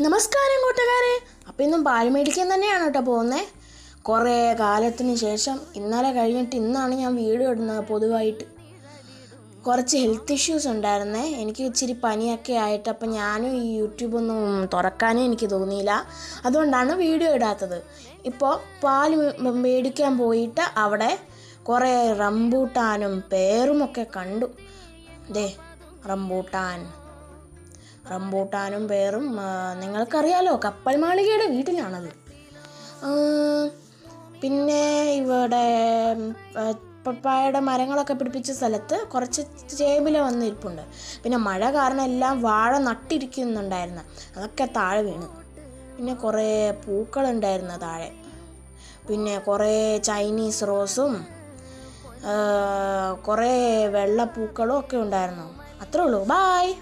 നമസ്കാരം കൂട്ടുകാരെ. അപ്പോൾ ഇന്നും പാൽ മേടിക്കാൻ തന്നെയാണ് കേട്ടോ പോകുന്നത്. കുറേ കാലത്തിന് ശേഷം ഇന്നലെ കഴിഞ്ഞിട്ട് ഇന്നാണ് ഞാൻ വീഡിയോ ഇടുന്നത്. പൊതുവായിട്ട് കുറച്ച് ഹെൽത്ത് ഇഷ്യൂസ് ഉണ്ടായിരുന്നേ. എനിക്ക് ഇച്ചിരി പനിയൊക്കെ ആയിട്ട് അപ്പം ഞാനും ഈ യൂട്യൂബൊന്നും തുറക്കാനേ എനിക്ക് തോന്നിയില്ല. അതുകൊണ്ടാണ് വീഡിയോ ഇടാത്തത്. ഇപ്പോൾ പാൽ മേടിക്കാൻ പോയിട്ട് അവിടെ കുറേ റംബൂട്ടാനും പേറുമൊക്കെ കണ്ടു. ദേ റംബൂട്ടാനും പേറും നിങ്ങൾക്കറിയാലോ, കപ്പൽ മാളികയുടെ വീട്ടിലാണത്. പിന്നെ ഇവിടെ പപ്പായയുടെ മരങ്ങളൊക്കെ പിടിപ്പിച്ച സ്ഥലത്ത് കുറച്ച് ചേമ്പില വന്നിരിപ്പുണ്ട്. പിന്നെ മഴ കാരണം എല്ലാം വാഴ നട്ടിരിക്കുന്നുണ്ടായിരുന്നു, അതൊക്കെ താഴെ വീണു. പിന്നെ കുറേ പൂക്കളുണ്ടായിരുന്നു താഴെ. പിന്നെ കുറേ ചൈനീസ് റോസും കുറേ വെള്ളപ്പൂക്കളും ഒക്കെ ഉണ്ടായിരുന്നു. അത്രേ ഉള്ളൂ. ബായ്.